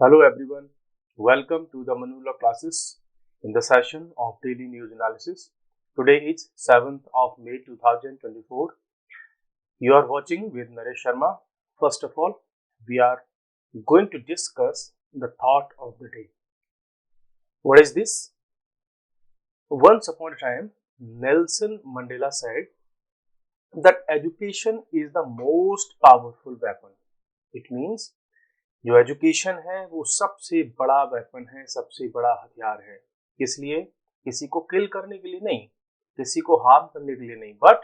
Hello everyone, welcome to the Manula classes in the session of daily news analysis. Today is 7th of May 2024. You are watching with Naresh Sharma. First of all, we are going to discuss the thought of the day. What is this? Once upon a time, Nelson Mandela said that education is the most powerful weapon. It means जो education है वो सबसे बड़ा weapon है, सबसे बड़ा हथियार है। किस लिए? किसी को किल करने के लिए नहीं, किसी को हार्म करने के लिए नहीं, but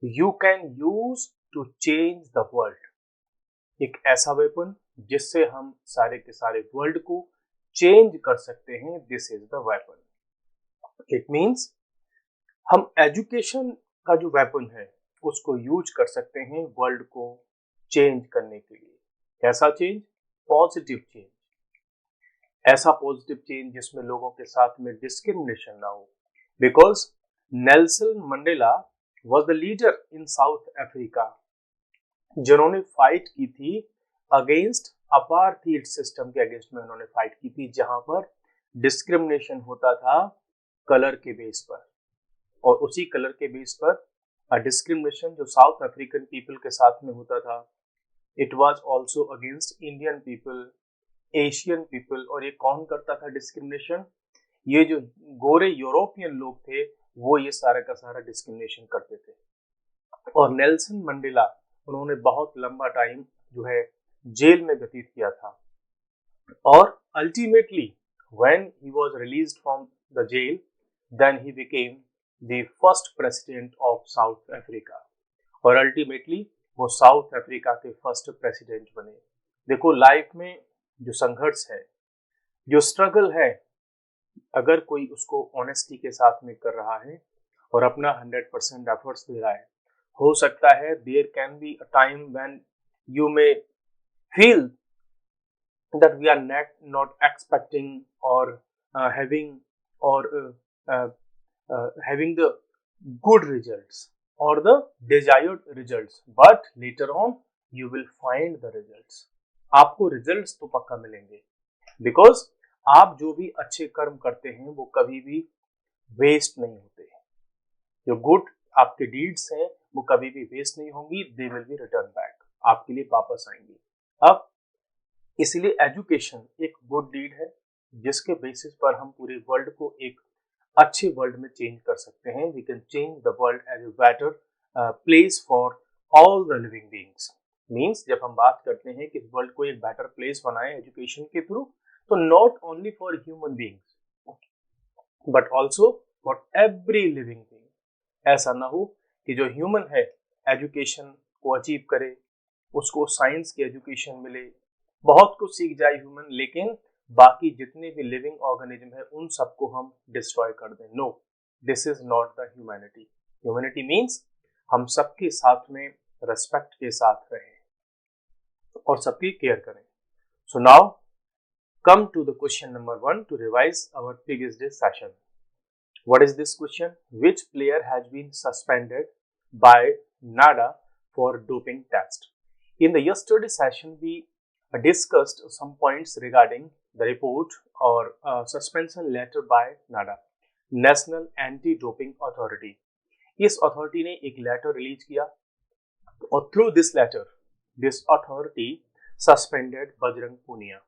you can use to change the world. एक ऐसा वेपन जिससे हम सारे के सारे वर्ल्ड को चेंज कर सकते हैं। This is the weapon. It means हम एजुकेशन का जो वेपन है उसको यूज कर सकते हैं वर्ल्ड को चेंज करने के लिए। कैसा चेंज? Positive change. ऐसा पॉजिटिव चेंज जिसमें लोगों के साथ में डिस्क्रिमिनेशन ना हो। Because Nelson Mandela was the leader in south Africa जिन्होंने फाइट की थी अगेंस्ट अपार्थाइड सिस्टम के अगेंस्ट में उन्होंने फाइट की थी, जहां पर डिस्क्रिमिनेशन होता था कलर के बेस पर, और उसी कलर के बेस पर डिस्क्रिमिनेशन जो साउथ अफ्रीकन पीपल के साथ में होता था, it was also against Indian people, Asian people. और ये कौन करता था डिस्क्रिमिनेशन? ये जो गोरे यूरोपियन लोग थे वो ये सारा का सारा डिस्क्रिमिनेशन करते थे। और नेल्सन मंडेला उन्होंने बहुत लंबा टाइम जो है जेल में व्यतीत किया था, और ultimately when he was released from the jail then he became the first president of South Africa, और अल्टीमेटली वो साउथ अफ्रीका के फर्स्ट प्रेसिडेंट बने। देखो, लाइफ में जो संघर्ष है, जो स्ट्रगल है, अगर कोई उसको ऑनेस्टी के साथ में कर रहा है और अपना 100% एफर्ट्स दे रहा है, हो सकता है there can be a time when you may feel that we are not expecting और हैविंग और having the good results or the desired results, but later on you will find the results. आपको results तो पक्का मिलेंगे, because आप जो भी अच्छे कर्म करते हैं वो कभी भी वेस्ट नहीं होते। जो गुड आपके डीड्स हैं वो कभी भी वेस्ट नहीं होंगी, they will be return back, आपके लिए वापस आएंगी। अब इसलिए एजुकेशन एक गुड डीड है जिसके बेसिस पर हम पूरे वर्ल्ड को एक अच्छे वर्ल्ड में चेंज कर सकते हैं। We can change the world as a better place for all the living beings. Means जब हम बात करते हैं कि वर्ल्ड को एक बेटर प्लेस बनाए एजुकेशन के थ्रू, तो not only for human beings but also for every living being. ऐसा ना हो कि जो ह्यूमन है एजुकेशन को अचीव करे, उसको साइंस की एजुकेशन मिले, बहुत कुछ सीख जाए ह्यूमन, लेकिन बाकी जितने भी लिविंग ऑर्गेनिज्म है उन सबको हम डिस्ट्रॉय कर दें। No, this is not the humanity. Humanity means हम सबके साथ में रेस्पेक्ट के साथ रहें और सबकी केयर करें। So now come to the question number 1 to revise our previous day session. What is this question? Which player has been suspended by NADA for doping test? In the yesterday session, we discussed some points regarding the report or suspension letter by NADA, National Anti-Doping Authority. इस authority ने एक letter release किया और through this letter this authority suspended Bajrang Punia.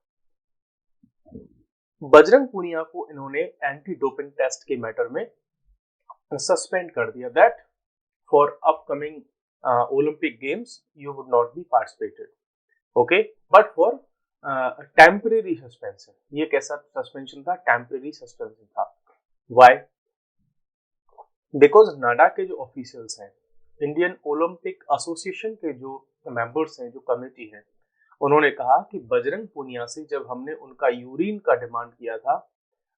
Bajrang Punia को इन्होंने anti doping test के matter में suspend कर दिया, that for upcoming Olympic games you would not be participated, okay, but for temporary suspension. ये कैसा सस्पेंशन था? टेम्परेरी सस्पेंशन था। व्हाई? बिकॉज नाडा के जो ऑफिशियल्स हैं, इंडियन ओलंपिक एसोसिएशन के जो मेंबर्स हैं, जो कमेटी है, उन्होंने कहा कि बजरंग पूनिया से जब हमने उनका यूरिन का डिमांड किया था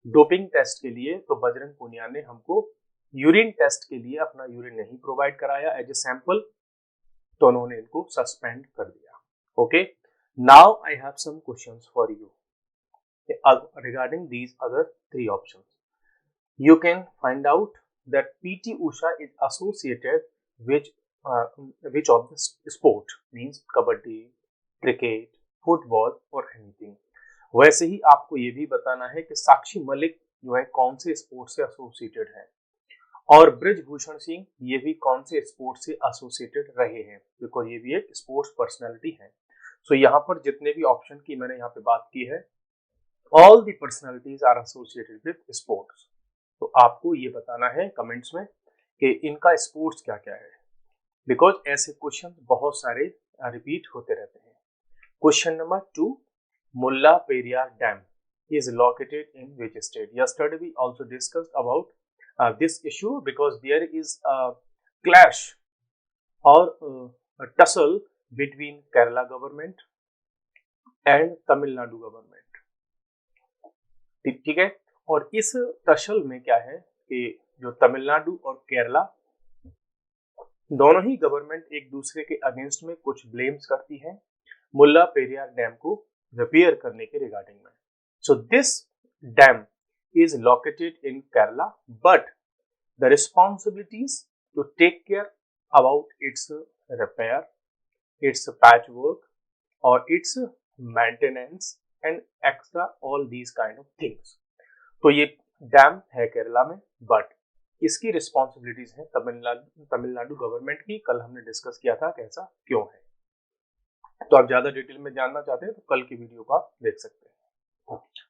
डोपिंग टेस्ट के लिए, तो बजरंग पूनिया ने हमको यूरिन टेस्ट के लिए अपना यूरिन नहीं प्रोवाइड कराया एज ए सैंपल, तो उन्होंने इनको सस्पेंड कर दिया। Okay, now I have some questions for you regarding these other three options. You can find out that PT Usha is associated with which of the sport, means kabaddi, cricket, football or anything. वैसे ही आपको ये भी बताना है कि साक्षी मलिक जो है कौन से स्पोर्ट से एसोसिएटेड है, और ब्रिजभूषण सिंह ये भी कौन से स्पोर्ट से एसोसिएटेड रहे हैं, बिकॉज ये भी एक स्पोर्ट्स पर्सनैलिटी है। सो यहाँ पर जितने भी ऑप्शन की मैंने यहाँ पे बात की है, all the personalities are associated with sports. तो आपको ये बताना है कमेंट्स में कि इनका स्पोर्ट्स क्या क्या है, बिकॉज ऐसे क्वेश्चन बहुत सारे रिपीट होते रहते हैं। Question number 2, Mulla Periyar dam is located in which state? Yesterday we also discussed about this issue because there is a clash or a tussle between Kerala government and Tamil Nadu government. ठीक है, और इस tussle में क्या है कि जो तमिलनाडु और केरला दोनों ही गवर्नमेंट एक दूसरे के अगेंस्ट में कुछ ब्लेम्स करती है मुल्ला पेरियार डैम को रिपेयर करने के रिगार्डिंग में। So this dam is located in Kerala, but the responsibilities to take care about its repair, its patchwork, or its maintenance and extra all these kind of things. तो ये dam है केरला में, but इसकी responsibilities है Tamil Nadu government की। कल हमने discuss किया था कैसा क्यों है। तो आप ज्यादा डिटेल में जानना चाहते हैं तो कल की वीडियो को आप देख सकते हैं।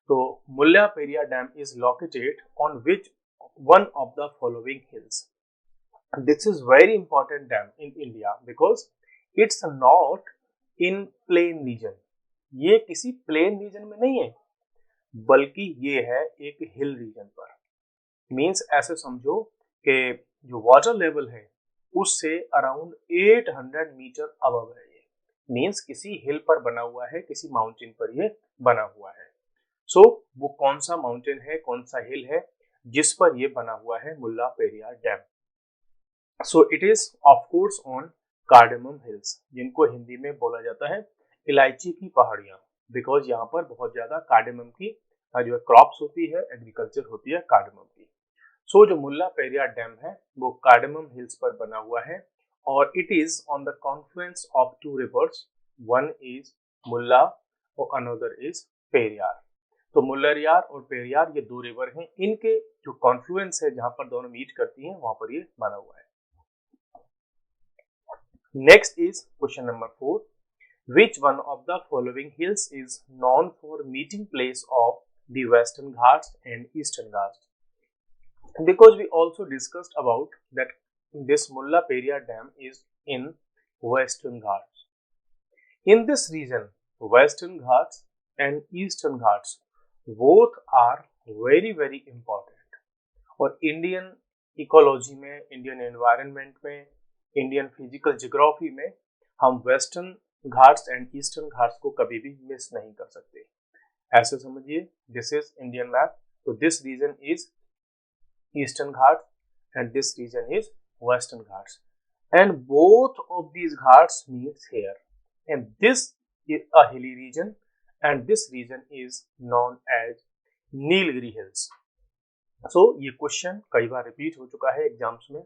तो Mulla Periyar dam is located on which one of the following hills. This is very important dam in India because it's not in plain region. ये किसी प्लेन रीजन में नहीं है, बल्कि ये है एक हिल रीजन पर। मीन्स ऐसे समझो कि जो वाटर लेवल है उससे अराउंड 800 मीटर अबव है। ये मीन्स किसी हिल पर बना हुआ है, किसी माउंटेन पर ये बना हुआ है। सो वो कौन सा माउंटेन है, कौन सा हिल है जिस पर ये बना हुआ है Mulla Periyar dam? So it is of course on cardamom hills, जिनको हिंदी में बोला जाता है इलायची की पहाड़ियां, बिकॉज यहाँ पर बहुत ज्यादा कार्डेमम की जो है क्रॉप्स होती है, एग्रीकल्चर होती है कार्डेमम की। सो जो मुल्ला पेरियार डैम है वो कार्डेमम हिल्स पर बना हुआ है और it is on the confluence of two rivers, one is Mulla और अनदर इज पेरियार। तो मुल्लरियार और पेरियार ये दो रिवर हैं, इनके जो कॉन्फ्लुएंस है जहां पर दोनों मीट करती हैं वहां पर ये बना हुआ है। Next is question number 4, which one of the following hills is known for meeting place of the Western Ghats and Eastern Ghats? Because we also discussed about that this Mulla Periyar Dam is in Western Ghats. In this region, Western Ghats and Eastern Ghats both are very very important. और Indian ecology में, Indian environment में, Indian physical geography में हम Western Ghats and Eastern Ghats को कभी भी miss नहीं कर सकते। ऐसे समझिए, दिस इज इंडियन मैप, तो this region is Eastern Ghats and this region is Western Ghats, and both of these Ghats meets here, and this is a hilly region and this region is known as Nilgiri hills. So ये question कई बार repeat हो चुका है exams में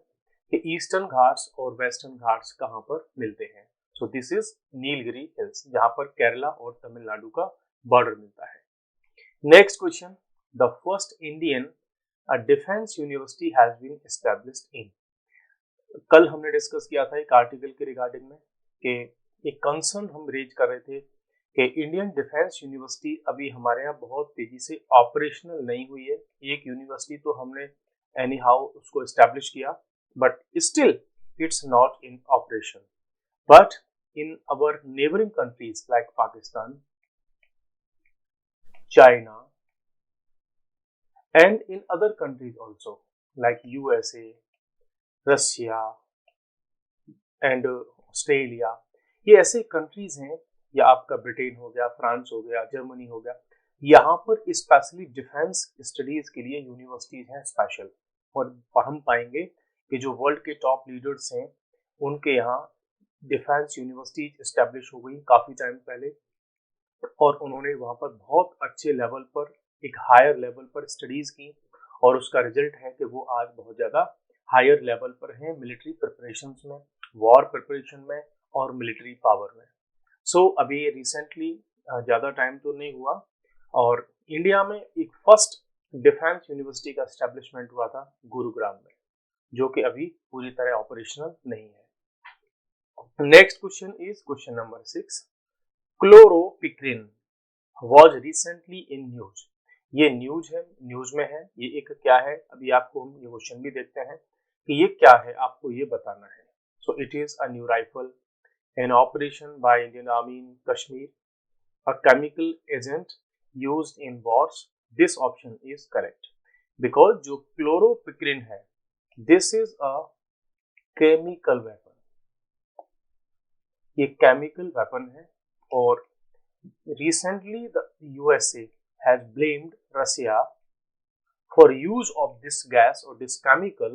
कि eastern Ghats और western Ghats कहाँ पर मिलते हैं। So this is Nilgiri hills, जहां पर केरला और तमिलनाडु का बॉर्डर मिलता है। Next question, the first Indian defence university has been established in. कल हमने डिस्कस किया था एक आर्टिकल के रिगार्डिंग में कि एक कंसर्न हम रेज कर रहे थे कि इंडियन डिफेंस यूनिवर्सिटी अभी हमारे यहाँ बहुत तेजी से ऑपरेशनल नहीं हुई है। एक यूनिवर्सिटी तो हमने एनी हाउ उसको एस्टैब्लिश किया, but still it's not in operation. But in our neighboring countries like Pakistan, China, and in other countries also like USA, Russia, and Australia, ये ऐसे कंट्रीज हैं, या आपका ब्रिटेन हो गया, फ्रांस हो गया, जर्मनी हो गया, यहाँ पर स्पेशली डिफेंस स्टडीज के लिए यूनिवर्सिटीज हैं स्पेशल। और हम पाएंगे कि जो वर्ल्ड के टॉप लीडर्स हैं उनके यहाँ डिफेंस यूनिवर्सिटी एस्टैब्लिश हो गई काफी टाइम पहले, और उन्होंने वहां पर बहुत अच्छे लेवल पर, एक हायर लेवल पर स्टडीज की, और उसका रिजल्ट है कि वो आज बहुत ज्यादा हायर लेवल पर हैं मिलिट्री प्रिपरेशंस में, वॉर प्रिपरेशन में और मिलिट्री पावर में। सो अभी रिसेंटली ज्यादा टाइम तो नहीं हुआ, और इंडिया में एक फर्स्ट डिफेंस यूनिवर्सिटी का एस्टेब्लिशमेंट हुआ था गुरुग्राम में, जो कि अभी पूरी तरह ऑपरेशनल नहीं है। Next question is question number 6। Chloropicrin was recently in news. ये न्यूज में है। ये एक क्या है, अभी आपको हम ये क्वेश्चन भी देखते हैं कि ये क्या है, आपको ये बताना है। सो it is a new rifle an operation by Indian army in Kashmir, a chemical agent used in Wars. This option is correct because जो क्लोरोपिक्रिन है this is a chemical weapon. ये केमिकल वेपन है और recently the USA has blamed Russia for use of this gas or this chemical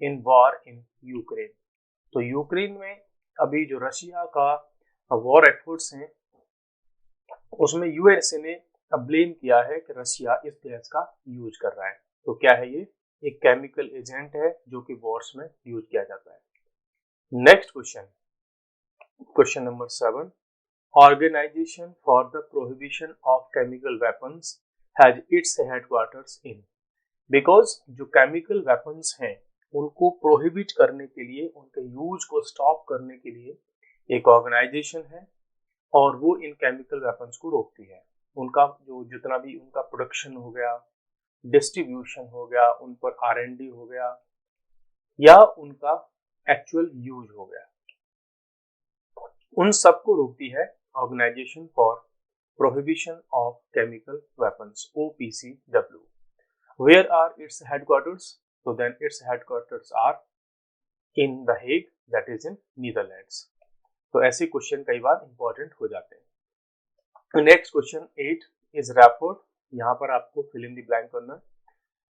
in war in Ukraine। तो Ukraine में अभी जो Russia का वॉर एफर्ट्स हैं उसमें यूएसए ने ब्लेम किया है कि रशिया इस गैस का यूज कर रहा है। तो क्या है ये? एक केमिकल एजेंट है जो कि वॉर्स में यूज किया जाता है। Next question, question number 7। Organization for the Prohibition of Chemical Weapons has its headquarters in। Because जो केमिकल वेपन्स हैं उनको प्रोहिबिट करने के लिए, उनके यूज को स्टॉप करने के लिए एक ऑर्गेनाइजेशन है और वो इन केमिकल वेपन्स को रोकती है। उनका जो जितना भी उनका प्रोडक्शन हो गया, डिस्ट्रीब्यूशन हो गया, उन पर R&D हो गया या उनका एक्चुअल यूज हो गया, उन सबको रोकती है organization for prohibition of chemical weapons OPCW। Where are its headquarters? So then its headquarters are in The Hague, that is in Netherlands। तो ऐसे क्वेश्चन कई बार इंपॉर्टेंट हो जाते हैं। नेक्स्ट क्वेश्चन 8 इज रेफर्ड, यहाँ पर आपको फिल इन द ब्लैंक करना है।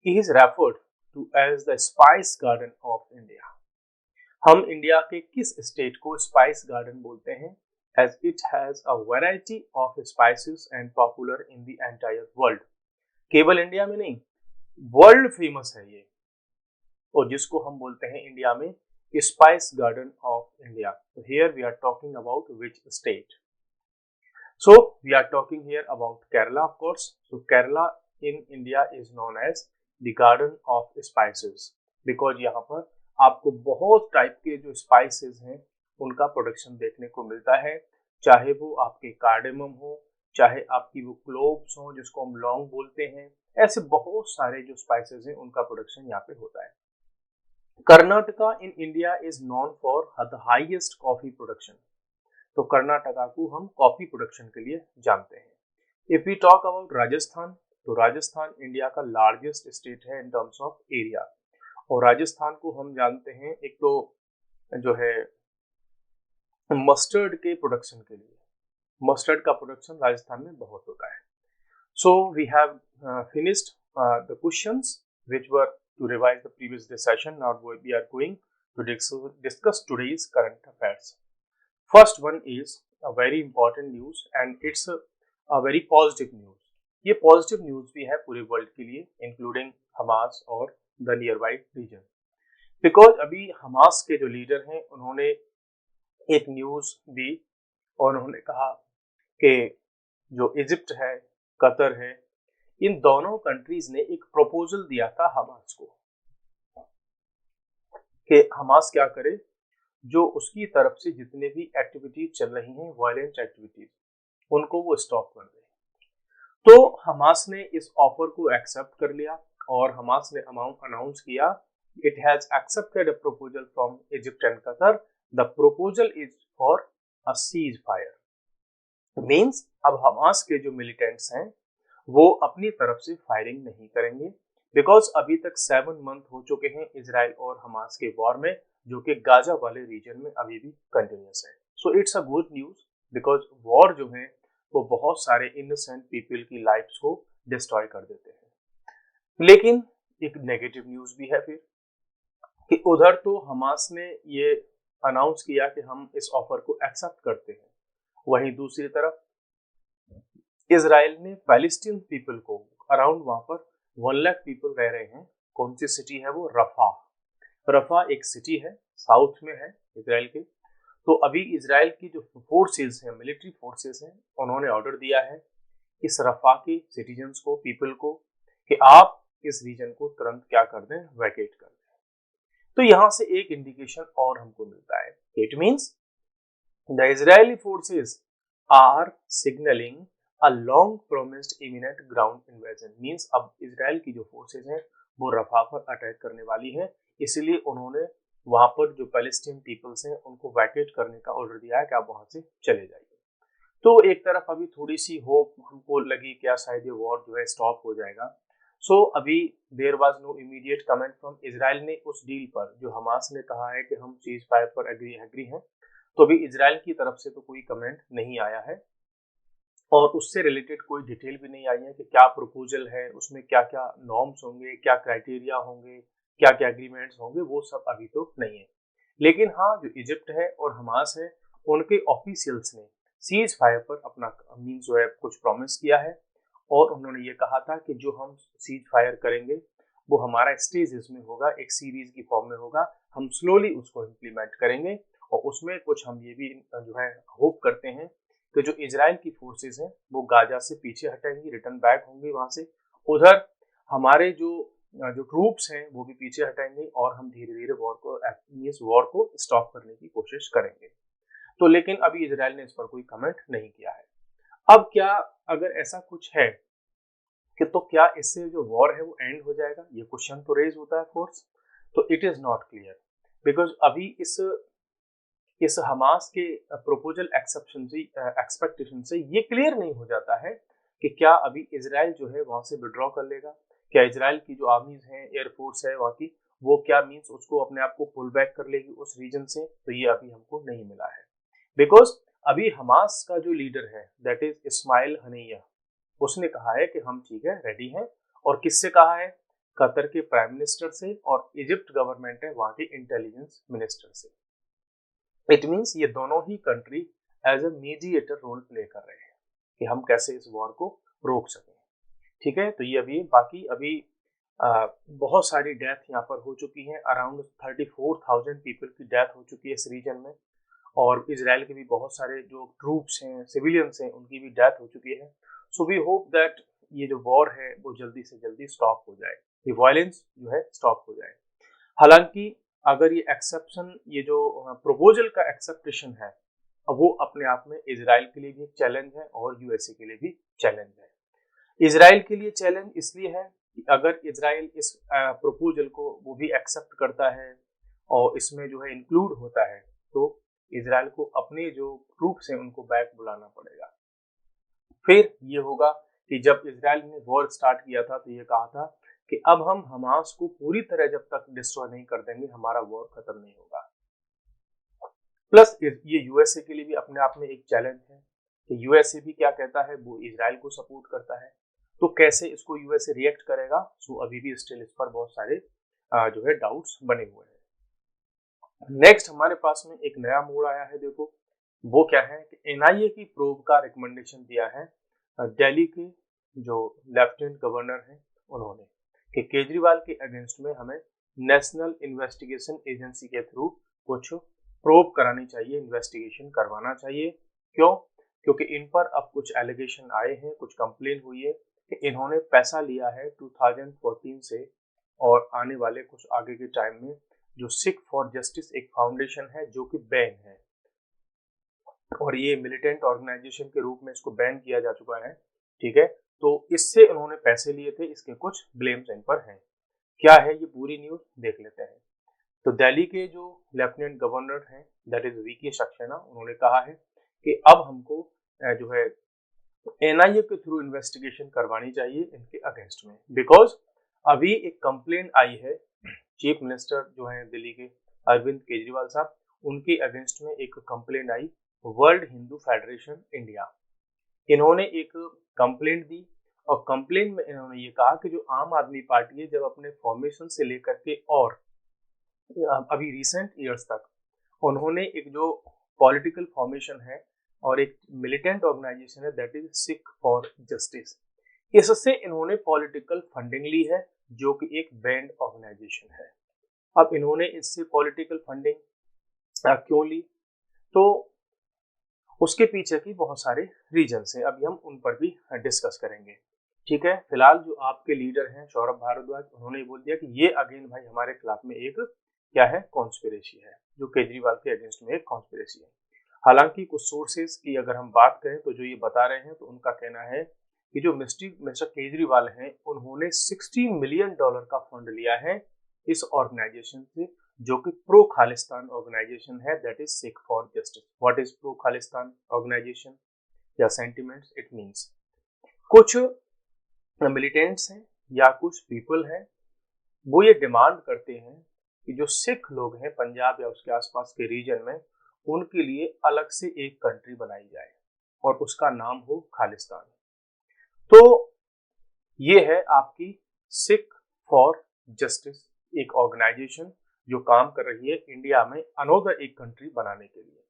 He is referred to as the spice garden of India. हम इंडिया के किस स्टेट को स्पाइस गार्डन बोलते हैं? As it has a variety of spices and popular in the entire world. केवल India में नहीं, वर्ल्ड फेमस है ये, और जिसको हम बोलते हैं इंडिया में spice garden of India. So here we are talking about which state? So we are talking here about Kerala, of course। So Kerala in India is known as the garden of spices because यहाँ पर आपको बहुत type के जो spices हैं उनका production देखने को मिलता है, चाहे वो आपके कार्डेमम हो, चाहे आपकी वो क्लोव्स हो जिसको हम लौंग बोलते हैं, ऐसे बहुत सारे जो स्पाइसेस हैं उनका प्रोडक्शन यहाँ पे होता है। Karnataka in India is known for the highest coffee production. तो कर्नाटका को हम कॉफी प्रोडक्शन के लिए जानते हैं। If we talk about Rajasthan, तो राजस्थान इंडिया का लार्जेस्ट स्टेट है इन टर्म्स ऑफ एरिया, और राजस्थान को हम जानते हैं एक तो जो है मस्टर्ड के प्रोडक्शन के लिए, मस्टर्ड का प्रोडक्शन राजस्थान में बहुत होता है। So we have finished the questions which were to revise the previous day session. Now we are going to discuss today's current affairs. First one is a very important news and it's a very positive news। ये positive news भी है पूरे world के लिए including Hamas और the nearby region। Because अभी Hamas के जो लीडर हैं उन्होंने एक न्यूज दी और उन्होंने कहा कि जो इजिप्ट है, कतर है, इन दोनों कंट्रीज ने एक प्रपोजल दिया था हमास को कि हमास क्या करे, जो उसकी तरफ से जितने भी एक्टिविटीज चल रही हैं, वायलेंट एक्टिविटीज, उनको वो स्टॉप कर दे। तो हमास ने इस ऑफर को एक्सेप्ट कर लिया और हमास ने अनाउंस किया it has accepted a proposal from Egypt and Qatar. The proposal is for a cease fire. Means अब हमास के जो मिलिटेंट्स हैं वो अपनी तरफ से फायरिंग नहीं करेंगे, बिकॉज अभी तक 7 मंथ हो चुके हैं इजराइल और हमास के वॉर में, जो कि गाजा वाले रीजन में अभी भी कंटिन्यूस है। So it's a good news because war जो है वो बहुत सारे इनोसेंट पीपल की लाइफ्स को डिस्ट्रॉय कर देते हैं। लेकिन एक नेगेटिव न्यूज भी है फिर कि उधर तो हमास ने ये अनाउंस किया कि हम इस ऑफर को एक्सेप्ट करते हैं, वहीं दूसरी तरफ इजराइल ने पैलेस्टीन पीपल को, अराउंड वहां पर 1 लाख पीपल रह रहे हैं। कौन सी सिटी है वो? रफा। रफा एक सिटी है, साउथ में है इजराइल के। तो अभी इजराइल की जो फोर्सेस हैं, मिलिट्री फोर्सेस हैं, उन्होंने ऑर्डर दिया है इस रफा के सिटीजन्स को, पीपल को, कि आप इस रीजन को तुरंत क्या कर दें, वैकेट कर दें। तो यहां से एक इंडिकेशन और हमको मिलता है, it means the Israeli forces are signalling a long promised imminent ground invasion. Means अब इजराइल की जो फोर्सेस हैं वो रफा पर अटैक करने वाली है, इसलिए उन्होंने वहां पर जो पैलेस्टीन पीपल्स हैं उनको वैकेट करने का ऑर्डर दिया है कि आप वहां से चले जाइए। तो एक तरफ अभी थोड़ी सी होप हमको लगी क्या शायद ये वॉर जो है स्टॉप हो जाएगा। सो अभी there was no immediate comment from Israel ने उस डील पर, जो हमास ने कहा है कि हम सीज फायर पर एग्री हैं, तो अभी इजराइल की तरफ से तो कोई कमेंट नहीं आया है और उससे रिलेटेड कोई डिटेल भी नहीं आई है कि क्या प्रपोजल है, उसमें क्या क्या नॉर्म्स होंगे, क्या क्राइटेरिया होंगे, क्या क्या एग्रीमेंट्स होंगे, वो सब अभी तो नहीं है। लेकिन हाँ, जो इजिप्ट है और हमास है उनके ऑफिशियल्स ने सीज फायर पर अपना मीन जो है कुछ प्रॉमिस किया है और उन्होंने ये कहा था कि जो हम सीज फायर करेंगे वो हमारा स्टेजेस में होगा, एक सीरीज की फॉर्म में होगा, हम स्लोली उसको इम्प्लीमेंट करेंगे और उसमें कुछ हम ये भी जो है होप करते हैं कि जो इजराइल की फोर्सेस हैं वो गाजा से पीछे हटेंगी, रिटर्न बैक होंगी वहां से, उधर हमारे जो ट्रूप्स हैं वो भी पीछे हटेंगे और हम धीरे धीरे वॉर को स्टॉप करने की कोशिश करेंगे। तो लेकिन अभी इजराइल ने इस पर कोई कमेंट नहीं किया है। अब क्या अगर ऐसा कुछ है कि तो क्या इससे जो वॉर है वो एंड हो जाएगा, ये क्वेश्चन तो रेज होता है कोर्स। तो it is not clear because अभी इस हमास के प्रोपोजल एक्सपेक्टेशन से ये क्लियर नहीं हो जाता है कि क्या अभी इजराइल जो है वहां से विड्रॉ कर लेगा, क्या इजराइल की जो आर्मीज हैं, एयरफोर्स है वहां की, वो क्या मीन्स उसको अपने आप को पुल बैक कर लेगी उस रीजन से, तो ये अभी हमको नहीं मिला है। बिकॉज अभी हमास का जो लीडर है दैट इज इस्माइल हनीया, उसने कहा है कि हम ठीक है रेडी हैं, और किससे कहा है, कतर के प्राइम मिनिस्टर से, और इजिप्ट गवर्नमेंट है वहां के इंटेलिजेंस मिनिस्टर से। इट मीन्स ये दोनों ही country as a mediator role play कर रहे हैं कि हम कैसे इस वॉर को रोक सकें। ठीक है, तो ये अभी बाकी अभी बहुत सारी डेथ यहाँ पर हो चुकी हैं, अराउंड 34,000 पीपल की डेथ हो चुकी है इस रीजन में, और इजराइल के भी बहुत सारे जो ट्रूप्स हैं, सिविलियंस हैं, उनकी भी डेथ हो चुकी है। सो वी होप दैट ये जो वॉर है वो जल्दी से जल्दी स्टॉप हो जाए, ये वायलेंस जो है स्टॉप हो जाए। हालांकि अगर ये एक्सेप्शन, ये जो प्रपोजल का एक्सेप्टेशन है, वो अपने आप में इजराइल के लिए भी एक चैलेंज है और यूएसए के लिए भी चैलेंज है। इजराइल के लिए चैलेंज इसलिए है कि अगर इजराइल इस प्रपोजल को वो भी एक्सेप्ट करता है और इसमें जो है इंक्लूड होता है, तो इजराइल को अपने जो ट्रूप्स हैं उनको बैक बुलाना पड़ेगा। फिर ये होगा कि जब इजराइल ने वॉर स्टार्ट किया था तो ये कहा था कि अब हम हमास को पूरी तरह जब तक डिस्ट्रॉय नहीं कर देंगे हमारा वॉर खत्म नहीं होगा। प्लस ये यूएसए के लिए भी अपने आप में एक चैलेंज है कि यूएसए भी क्या कहता है, वो इजराइल को सपोर्ट करता है, तो कैसे इसको यूएसए रिएक्ट करेगा। सो अभी भी स्टिल इस पर बहुत सारे जो है डाउट्स बने हुए हैं। नेक्स्ट हमारे पास में एक नया मोड़ आया है, देखो वो क्या है कि एनआईए की प्रोब का रिकमेंडेशन दिया है दिल्ली के जो लेफ्टिनेंट गवर्नर हैं उन्होंने, कि केजरीवाल के अगेंस्ट में हमें नेशनल इन्वेस्टिगेशन एजेंसी के थ्रू कुछ प्रोब करानी चाहिए, इन्वेस्टिगेशन करवाना चाहिए। क्यों? क्योंकि इन पर अब कुछ एलिगेशन आए हैं, कुछ कंप्लेन हुई है कि इन्होंने पैसा लिया है 2014 से, और आने वाले कुछ आगे के टाइम में जो सिख फॉर जस्टिस एक फाउंडेशन है जो कि बैन है, और ये मिलिटेंट ऑर्गेनाइजेशन के रूप में इसको बैन किया जा चुका है। ठीक है, तो इससे उन्होंने पैसे लिए थे, इसके कुछ ब्लेम्स इन पर हैं। क्या है ये पूरी न्यूज देख लेते हैं। तो दिल्ली के जो लेफ्टिनेंट गवर्नर हैं दैट इज वीके सक्सेना, उन्होंने कहा है कि अब हमको जो है एनआईए के थ्रू इन्वेस्टिगेशन करवानी चाहिए इनके अगेंस्ट में, बिकॉज अभी एक कंप्लेन आई है चीफ मिनिस्टर जो है दिल्ली के अरविंद केजरीवाल साहब, उनके अगेंस्ट में एक कंप्लेन आई वर्ल्ड हिंदू फेडरेशन इंडिया। इन्होंने एक कंप्लेंट दी और कंप्लेंट में इन्होंने ये कहा कि जो आम आदमी पार्टी है जब अपने फॉर्मेशन से लेकर के और अभी रिसेंट ईयर्स तक उन्होंने एक जो पॉलिटिकल फॉर्मेशन है और एक मिलिटेंट ऑर्गेनाइजेशन है that is Sikh for justice, इससे इन्होंने पॉलिटिकल फंडिंग ली है जो कि एक बैंड ऑर्गेनाइजेशन है। अब इन्होंने इससे पॉलिटिकल फंडिंग क्यों ली, तो उसके पीछे की बहुत सारे रीजन्स हैं, अभी हम उन पर भी डिस्कस करेंगे। ठीक है, फिलहाल जो आपके लीडर हैं सौरभ भारद्वाज, उन्होंने बोल दिया कि ये अगेन भाई हमारे खिलाफ में एक क्या है, कॉन्स्पिरेसी है, जो केजरीवाल के अगेंस्ट में एक कॉन्स्पिरेसी है। हालांकि कुछ सोर्सेज की अगर हम बात करें तो जो ये बता रहे हैं तो उनका कहना है कि जो मिस्टर केजरीवाल हैं उन्होंने $16 मिलियन का फंड लिया है इस ऑर्गेनाइजेशन से, जो कि प्रो खालिस्तान ऑर्गेनाइजेशन है, that is Sikh for justice. What is pro Khalistan organisation या सेंटिमेंट्स? इट मींस कुछ मिलिटेंट्स हैं या कुछ पीपल हैं, वो ये डिमांड करते हैं कि जो सिख लोग हैं पंजाब या उसके आसपास के रीजन में, उनके लिए अलग से एक कंट्री बनाई जाए और उसका नाम हो खालिस्तान। तो ये है आपकी सिख फॉर जस्टिस, एक ऑर्गेनाइजेशन जो काम कर रही है इंडिया में अनोदर एक कंट्री बनाने के लिए,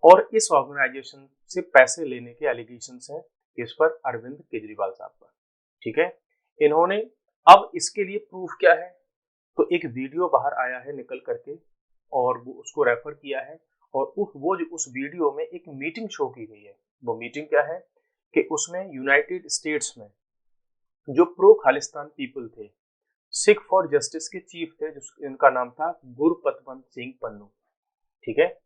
और इस ऑर्गेनाइजेशन से पैसे लेने के एलिगेशंस हैं इस पर अरविंद केजरीवाल साहब पर। ठीक है, इन्होंने अब इसके लिए प्रूफ क्या है, तो एक वीडियो बाहर आया है निकल करके और वो उसको रेफर किया है, और उस वीडियो में एक मीटिंग शो की गई है। वो मीटिंग क्या है कि उसमें यूनाइटेड स्टेट्स में जो प्रो खालिस्तान पीपल थे, सिख फॉर जस्टिस के चीफ थे, जिनका नाम था गुरपतवंत सिंह पन्नू। ठीक है,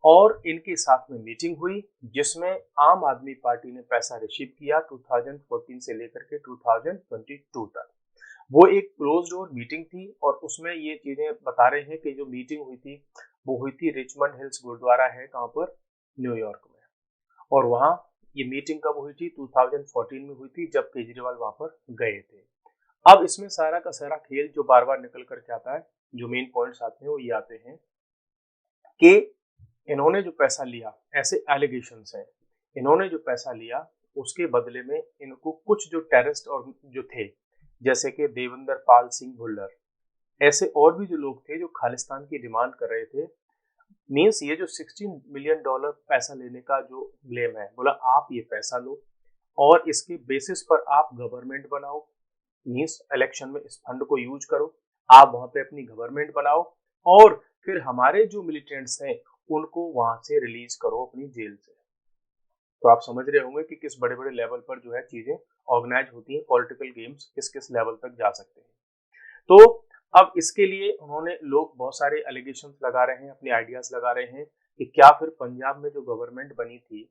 और इनके साथ में मीटिंग हुई जिसमें आम आदमी पार्टी ने पैसा रिसीव किया 2014 से लेकर के 2022 तक। वो एक क्लोज डोर मीटिंग थी और उसमें ये चीजें बता रहे हैं कि जो मीटिंग हुई थी वो हुई थी रिचमंड हिल्स गुरुद्वारा है कहाँ पर, न्यूयॉर्क में। और वहाँ ये मीटिंग कब हुई थी, 2014 में हुई थी, जब केजरीवाल वहां पर गए थे। अब इसमें सारा का सारा खेल जो बार बार निकल करके आता है, जो मेन पॉइंट्स आते हैं वो ये आते हैं कि इन्होंने जो पैसा लिया, ऐसे एलिगेशंस हैं, इन्होंने जो पैसा लिया उसके बदले में इनको कुछ जो टेररिस्ट और जो थे, जैसे कि देवेंद्र पाल सिंह भुल्लर, ऐसे और भी जो लोग थे जो खालिस्तान की डिमांड कर रहे थे। मीन्स ये जो $16 मिलियन पैसा लेने का जो ब्लेम है, बोला आप ये पैसा लो और इसके बेसिस पर आप गवर्नमेंट बनाओ, मीन्स इलेक्शन में इस फंड को यूज करो, आप वहां पे अपनी गवर्नमेंट बनाओ और फिर हमारे जो मिलिटेंट्स हैं उनको वहां से रिलीज करो अपनी जेल से। तो आप समझ रहे होंगे कि किस बड़े बड़े लेवल पर जो है चीजें ऑर्गेनाइज होती हैं, पॉलिटिकल गेम्स किस किस लेवल तक जा सकते हैं। तो अब इसके लिए उन्होंने, लोग बहुत सारे एलिगेशंस लगा रहे हैं, अपने आइडियाज लगा रहे हैं कि क्या फिर पंजाब में जो गवर्नमेंट बनी थी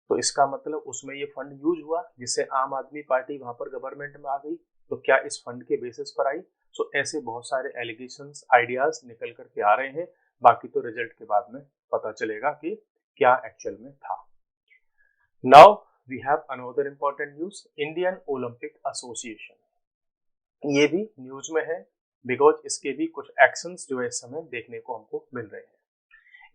तो इसका मतलब उसमें ये फंड यूज हुआ जिससे आम आदमी पार्टी वहां पर गवर्नमेंट में आ गई, तो क्या इस फंड के बेसिस पर आई? सो ऐसे बहुत सारे एलिगेशंस आइडियाज निकल करके आ रहे हैं, बाकी तो रिजल्ट के बाद में पता चलेगा कि क्या एक्चुअल में था। Now we have another important news, Indian Olympic association, ये भी न्यूज में है बिकॉज इसके भी कुछ एक्शंस जो है इस समय देखने को हमको मिल रहे हैं।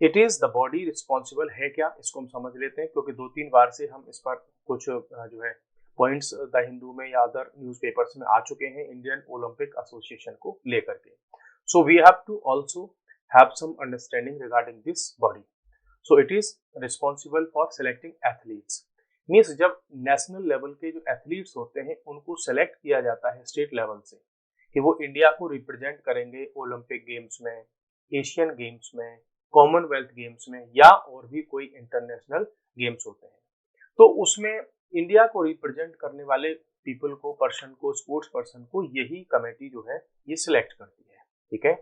It is the body responsible है क्या, इसको हम समझ लेते हैं, क्योंकि 2-3 बार से हम इस पर कुछ जो है पॉइंट्स द हिंदू में या अदर न्यूज़पेपर्स में आ चुके हैं इंडियन ओलंपिक एसोसिएशन को लेकर के। So we have to also have some understanding regarding this body. So it is responsible for selecting athletes, means जब नेशनल लेवल के जो एथलीट्स होते हैं उनको सेलेक्ट किया जाता है स्टेट लेवल से कि वो इंडिया को रिप्रेजेंट करेंगे ओलंपिक गेम्स में, एशियन गेम्स में, कॉमनवेल्थ गेम्स में या और भी कोई इंटरनेशनल गेम्स होते हैं, तो उसमें इंडिया को रिप्रेजेंट करने वाले पीपल को, पर्सन को, स्पोर्ट्स पर्सन को यही कमेटी जो है ये सिलेक्ट करती है। ठीक है,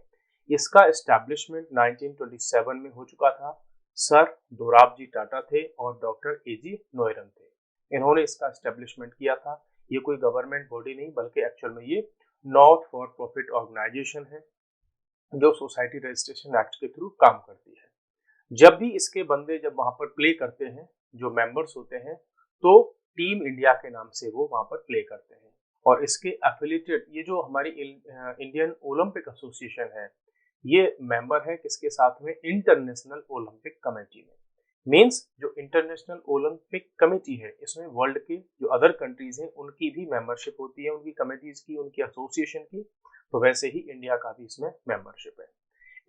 इसका एस्टैब्लिशमेंट 1927 में हो चुका था। सर दोराबजी टाटा थे और डॉक्टर एजी नोएरन थे, इन्होंने इसका एस्टैब्लिशमेंट किया था। ये कोई गवर्नमेंट बॉडी नहीं बल्कि एक्चुअल में ये नॉट फॉर प्रॉफिट ऑर्गेनाइजेशन है जो सोसाइटी रजिस्ट्रेशन एक्ट के थ्रू काम करती है। जब भी इसके बंदे जब वहां पर प्ले करते हैं, जो मेंबर्स होते हैं, तो टीम इंडिया के नाम से वो वहां पर प्ले करते हैं। और इसके एफिलिएटेड ये जो हमारी इंडियन ओलंपिक एसोसिएशन है, ये मेंबर है किसके साथ में, इंटरनेशनल ओलंपिक कमेटी में। मींस जो इंटरनेशनल ओलंपिक कमेटी है इसमें वर्ल्ड के जो अदर कंट्रीज हैं उनकी भी मेंबरशिप होती है, उनकी कमेटीज की, उनकी एसोसिएशन की। तो वैसे ही इंडिया का भी इसमें मेंबरशिप है।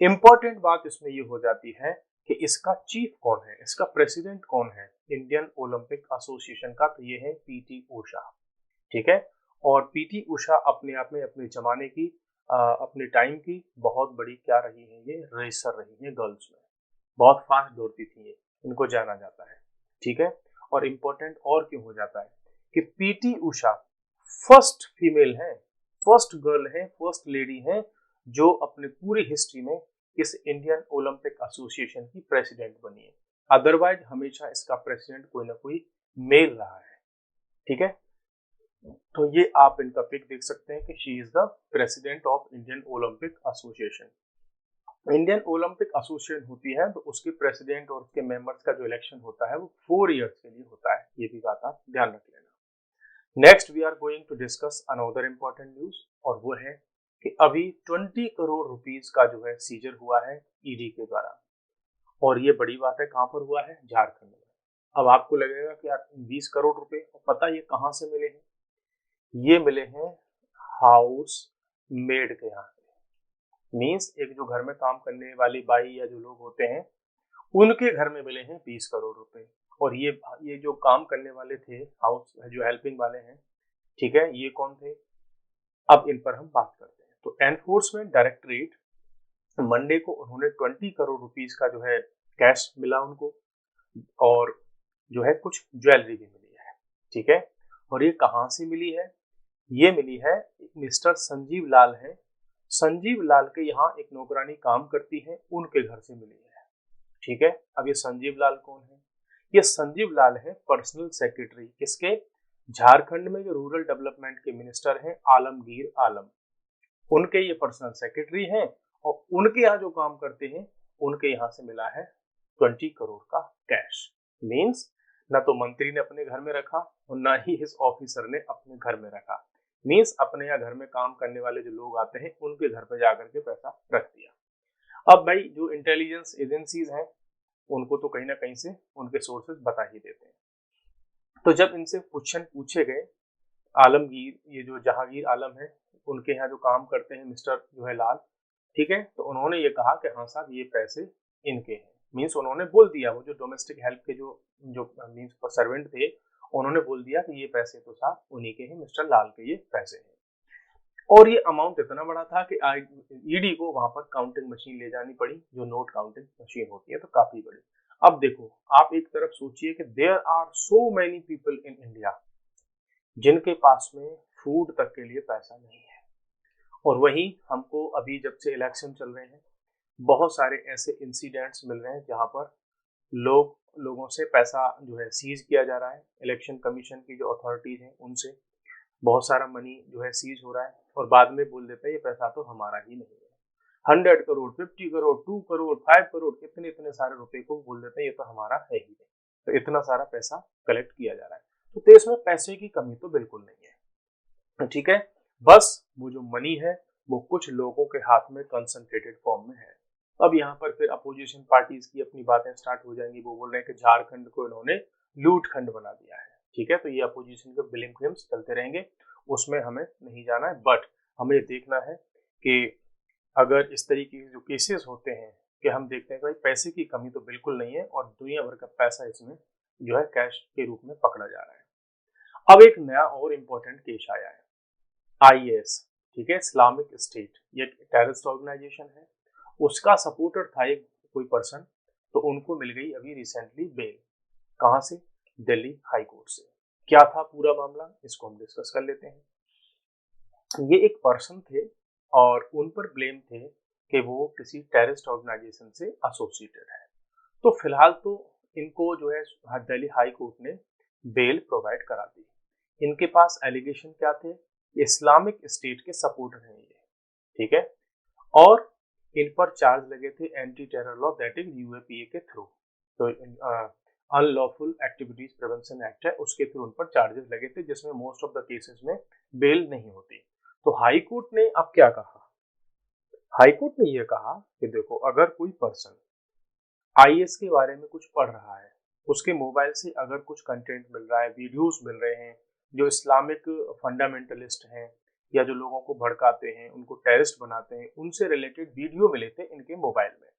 इंपॉर्टेंट बात इसमें ये हो जाती है कि इसका चीफ कौन है, इसका प्रेसिडेंट कौन है इंडियन ओलंपिक एसोसिएशन का, तो ये है पीटी उषा। ठीक है, और पीटी उषा अपने आप में अपने जमाने की अपने टाइम की बहुत बड़ी क्या रही है, ये रेसर रही है, गर्ल्स में बहुत फास्ट दौड़ती थी ये, इनको जाना जाता है। ठीक है। और इम्पोर्टेंट और क्यों हो जाता है कि पीटी उषा फर्स्ट फीमेल है, फर्स्ट गर्ल है, फर्स्ट लेडी है जो अपने पूरी हिस्ट्री में इस इंडियन ओलंपिक एसोसिएशन की प्रेसिडेंट बनी है। अदरवाइज हमेशा इसका प्रेसिडेंट कोई ना कोई मेल रहा है, ठीक है। तो ये आप इनका पिक देख सकते हैं कि she is the president of Indian Olympic association. Indian Olympic association होती है तो उसके प्रेसिडेंट और उसके मेंबर्स का जो इलेक्शन होता है वो 4 इयर्स के लिए होता है, ये भी बात आप ध्यान रख लेना। Next we are going to discuss another important news, और वो है कि अभी 20 करोड़ रुपीस का जो है सीजर हुआ है ईडी के द्वारा, और ये बड़ी बात है। कहां पर हुआ है? झारखंड में। अब आपको लगेगा कि यार 20 करोड़ रुपए, पता ये कहां से मिले हैं? ये मिले हैं हाउस मेड के यहाँ। मीन्स एक जो घर में काम करने वाली बाई या जो लोग होते हैं उनके घर में मिले हैं 20 करोड़ रुपए। और ये जो काम करने वाले थे, हाउस जो हेल्पिंग वाले हैं, ठीक है, ये कौन थे? अब इन पर हम बात करते हैं। तो एनफोर्समेंट डायरेक्टरेट मंडे को उन्होंने 20 करोड़ रुपीस का जो है कैश मिला उनको, और जो है कुछ ज्वेलरी भी मिली है, ठीक है। और ये कहाँ से मिली है? ये मिली है, मिस्टर संजीव लाल है, संजीव लाल के यहाँ एक नौकरानी काम करती है, उनके घर से मिली है, ठीक है। अब ये संजीव लाल कौन है? ये संजीव लाल है पर्सनल सेक्रेटरी किसके? झारखंड में जो रूरल डेवलपमेंट के मिनिस्टर हैं आलमगीर आलम, उनके ये पर्सनल सेक्रेटरी हैं, और उनके यहाँ जो काम करते हैं उनके यहाँ से मिला है 20 करोड़ का कैश। मीन्स न तो मंत्री ने अपने घर में रखा और ना ही इस ऑफिसर ने अपने घर में रखा। मीन्स अपने यहाँ घर में काम करने वाले जो लोग आते हैं उनके घर पे जाकर के पैसा रख दिया। अब भाई जो इंटेलिजेंस एजेंसीज हैं उनको तो कहीं ना कहीं से उनके सोर्सेज बता ही देते हैं। तो जब इनसे क्वेश्चन पूछे गए, आलमगीर, ये जो जहांगीर आलम है, उनके यहाँ जो काम करते हैं मिस्टर जो है लाल, ठीक है, तो उन्होंने ये कहा कि हाँ साहब ये पैसे इनके हैं। मीन्स उन्होंने बोल दिया, वो जो डोमेस्टिक हेल्प के जो जो मीन्स सर्वेंट थे, उन्होंने बोल दिया कि ये पैसे तो साहब उन्हीं के हैं, मिस्टर लाल के ये पैसे हैं। और ये अमाउंट इतना बड़ा था कि ईडी को वहां पर काउंटिंग मशीन ले जानी पड़ी, जो नोट काउंटिंग मशीन होती है, तो काफी बड़ी। अब देखो, आप एक तरफ सोचिए कि there are so many people in India जिनके पास में फूड तक के लिए पैसा नहीं है, और वहीं हमको अभी जब से इलेक्शन चल रहे हैं बहुत सारे ऐसे इंसिडेंट्स मिल रहे हैं जहां पर लोगों से पैसा जो है सीज किया जा रहा है। इलेक्शन कमीशन की जो अथॉरिटीज हैं उनसे बहुत सारा मनी जो है सीज हो रहा है, और बाद में बोल देते हैं ये पैसा तो हमारा ही नहीं है। 100 करोड़, 50 करोड़, 2 करोड़, 5 करोड़, इतने सारे रुपए को बोल देते हैं ये तो हमारा है ही नहीं। तो इतना सारा पैसा कलेक्ट किया जा रहा है। तो देश में पैसे की कमी तो बिल्कुल नहीं है, ठीक है। बस वो जो मनी है वो कुछ लोगों के हाथ में कंसंट्रेटेड फॉर्म में है। अब यहाँ पर फिर अपोजिशन पार्टीज की अपनी बातें स्टार्ट हो जाएंगी। वो बोल रहे हैं कि झारखंड को इन्होंने लूट खंड बना दिया है, ठीक है। तो ये अपोजिशन के ब्लेम क्लेम्स चलते रहेंगे, उसमें हमें नहीं जाना है। बट हमें देखना है कि अगर इस तरीके के जो केसेस होते हैं कि हम देखते हैं कि भाई पैसे की कमी तो बिल्कुल नहीं है, और दुनिया भर का पैसा इसमें जो है कैश के रूप में पकड़ा जा रहा है। अब एक नया और इम्पोर्टेंट केस आया है, आईएस, ठीक है, इस्लामिक स्टेट, ये टेररिस्ट ऑर्गेनाइजेशन है, उसका सपोर्टर था एक कोई पर्सन, तो उनको मिल गई अभी रिसेंटली बेल। कहां से? दिल्ली हाई कोर्ट से। क्या था पूरा मामला, इसको हम डिस्कस कर लेते हैं। ये एक पर्सन थे और उन पर ब्लेम थे कि वो किसी टेररिस्ट ऑर्गेनाइजेशन से एसोसिएटेड है। तो फिलहाल तो इनको जो है दिल्ली हाई कोर्ट ने बेल प्रोवाइड करा दी। इनके पास एलिगेशन क्या थे? इस्लामिक स्टेट के सपोर्टर हैं ये, ठीक है, और इन पर चार्ज लगे थे anti terror law, that is UAPA के थ्रू। तो अनलॉफुल एक्टिविटीज प्रिवेंशन एक्ट है, उसके थ्रू उन पर चार्जेस लगे थे, जिसमें मोस्ट ऑफ द केसेस में बेल नहीं होती। तो हाई कोर्ट ने अब क्या कहा? हाई कोर्ट ने यह कहा कि देखो, अगर कोई पर्सन आईएस के बारे में कुछ पढ़ रहा है, उसके मोबाइल से अगर कुछ कंटेंट मिल रहा है, वीडियोस मिल रहे हैं जो इस्लामिक फंडामेंटलिस्ट हैं या जो लोगों को भड़काते हैं, उनको टेररिस्ट बनाते हैं, उनसे रिलेटेड वीडियो मिले थे इनके मोबाइल में,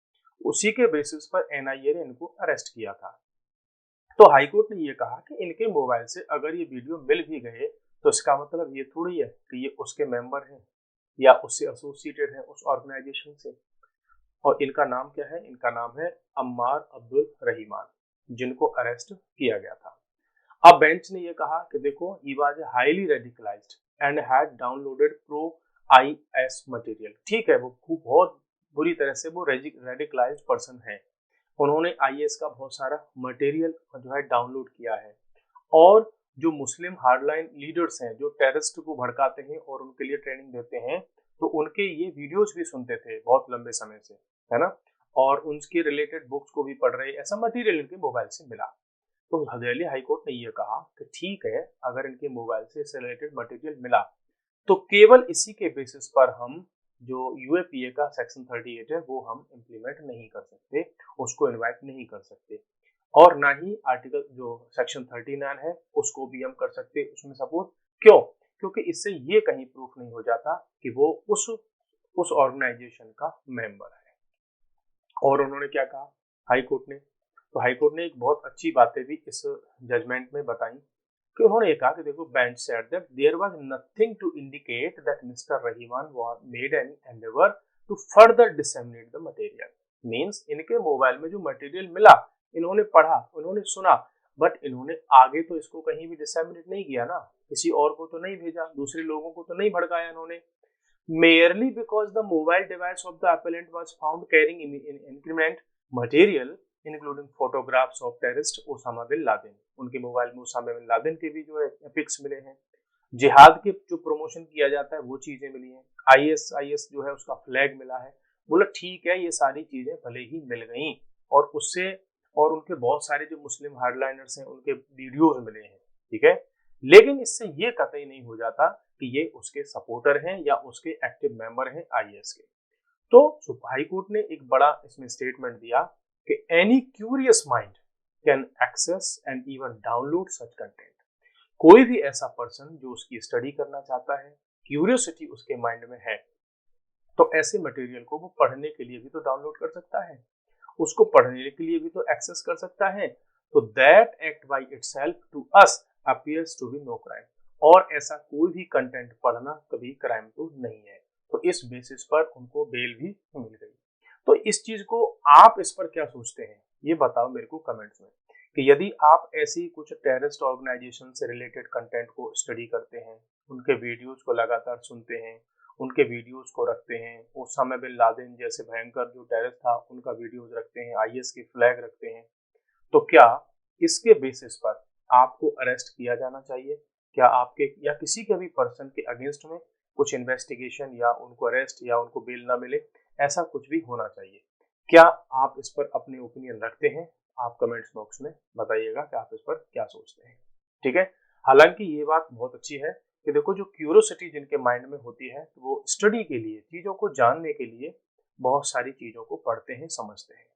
उसी के बेसिस पर एनआईए ने इनको अरेस्ट किया था। तो हाईकोर्ट ने यह कहा कि इनके मोबाइल से अगर ये वीडियो मिल भी गए तो इसका मतलब ये थोड़ी है कि ये उसके मेंबर हैं या उससे एसोसिएटेड हैं उस ऑर्गेनाइजेशन से। और इनका नाम क्या है? इनका नाम है अम्मार अब्दुल रहीमान। जिनको अरेस्ट किया गया था। अब बेंच ने ये कहा कि देखो he was highly radicalised and had downloaded pro IS material. ठीक है, वो बहुत बुरी तरह से वो रेडिकलाइज्ड पर्सन है, उन्होंने आईएस का बहुत सारा मटेरियल जो है डाउनलोड किया है, और जो मुस्लिम हार्डलाइन लीडर्स हैं जो टेररिस्ट को भड़काते हैं और उनके लिए ट्रेनिंग देते हैं, तो उनके ये वीडियोस भी सुनते थे बहुत लंबे समय से, है ना, और उनके रिलेटेड बुक्स को भी पढ़ रहे, ऐसा मटेरियल इनके मोबाइल से मिला। तो दिल्ली हाईकोर्ट ने ये कहा कि ठीक है, अगर इनके मोबाइल से इससे रिलेटेड मटेरियल मिला तो केवल इसी के बेसिस पर हम जो यूएपीए का सेक्शन 38 है वो हम इम्प्लीमेंट नहीं कर सकते, उसको इन्वाइट नहीं कर सकते, और ना ही आर्टिकल जो सेक्शन 39 है उसको भी हम कर सकते उसमें सपोर्ट। क्यों? क्योंकि इससे ये कहीं प्रूफ नहीं हो जाता कि वो उस ऑर्गेनाइजेशन का मेंबर है। और उन्होंने क्या कहा हाई कोर्ट ने? तो हाई कोर्ट ने एक बहुत अच्छी बातें भी इस जजमेंट में बताई कि उन्होंने ये कहा कि देखो, bench said that there was nothing to indicate that mister Rahman made any endeavour to further disseminate the material. Means इनके मोबाइल में जो मटेरियल मिला, इन्होंने पढ़ा, उन्होंने सुना, बट इन्होंने आगे तो इसको कहीं भी डिसेमिनेट नहीं किया ना, किसी और को तो नहीं भेजा, दूसरे लोगों को तो नहीं भड़काया इन्होंने। merely because the mobile device of the appellant was found carrying incriminant material including photographs of terrorist Osama bin Laden. उनके मोबाइल में ओसामा बिन लादेन के भी जो है पिक्स मिले हैं, जिहाद के जो प्रमोशन किया जाता है वो चीजें मिली हैं, आईएस जो है उसका फ्लैग मिला है। बोला ठीक है, ये सारी चीजें भले ही मिल गई, और उससे और उनके बहुत सारे जो मुस्लिम हार्डलाइनर्स हैं उनके वीडियोज मिले हैं, ठीक है, लेकिन इससे ये कतई नहीं हो जाता कि ये उसके सपोर्टर हैं या उसके एक्टिव मेंबर हैं आईएस के। तो हाई कोर्ट ने एक बड़ा इसमें स्टेटमेंट दिया कि any curious mind can access and even download such content. कोई भी ऐसा पर्सन जो उसकी स्टडी करना चाहता है, क्यूरियोसिटी उसके माइंड में है, तो ऐसे मटेरियल को वो पढ़ने के लिए भी तो डाउनलोड कर सकता है, उसको पढ़ने के लिए भी तो एक्सेस कर सकता है। तो that act by itself to us appears to be no crime. और ऐसा कोई भी कंटेंट पढ़ना कभी क्राइम तो नहीं है। तो इस बेसिस पर उनको बेल भी मिल गई। तो इस चीज को आप इस पर क्या सोचते हैं, ये बताओ मेरे को कमेंट्स में, कि यदि आप ऐसी कुछ टेररिस्ट ऑर्गेनाइजेशन से रिलेटेड कंटेंट को स्टडी करते हैं, उनके वीडियोज को लगातार सुनते हैं, उनके वीडियोस को रखते हैं, ओसामा बिन लादेन जैसे भयंकर जो टेररिस्ट था उनका वीडियोस रखते हैं, आईएस की फ्लैग रखते हैं, तो क्या इसके बेसिस पर आपको अरेस्ट किया जाना चाहिए? क्या आपके या किसी के भी पर्सन के अगेंस्ट में कुछ इन्वेस्टिगेशन या उनको अरेस्ट या उनको बेल ना मिले, ऐसा कुछ भी होना चाहिए? क्या आप इस पर अपने ओपिनियन रखते हैं? आप कमेंट्स बॉक्स में बताइएगा कि आप इस पर क्या सोचते हैं, ठीक है। हालांकि ये बात बहुत अच्छी है कि देखो, जो क्यूरियोसिटी जिनके माइंड में होती है वो स्टडी के लिए, चीज़ों को जानने के लिए बहुत सारी चीज़ों को पढ़ते हैं, समझते हैं,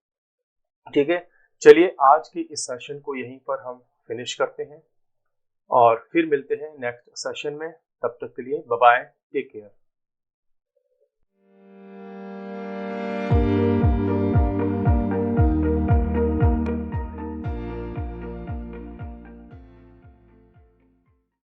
ठीक है। चलिए आज के इस सेशन को यहीं पर हम फिनिश करते हैं और फिर मिलते हैं नेक्स्ट सेशन में। तब तक के लिए बाय बाय, टेक केयर।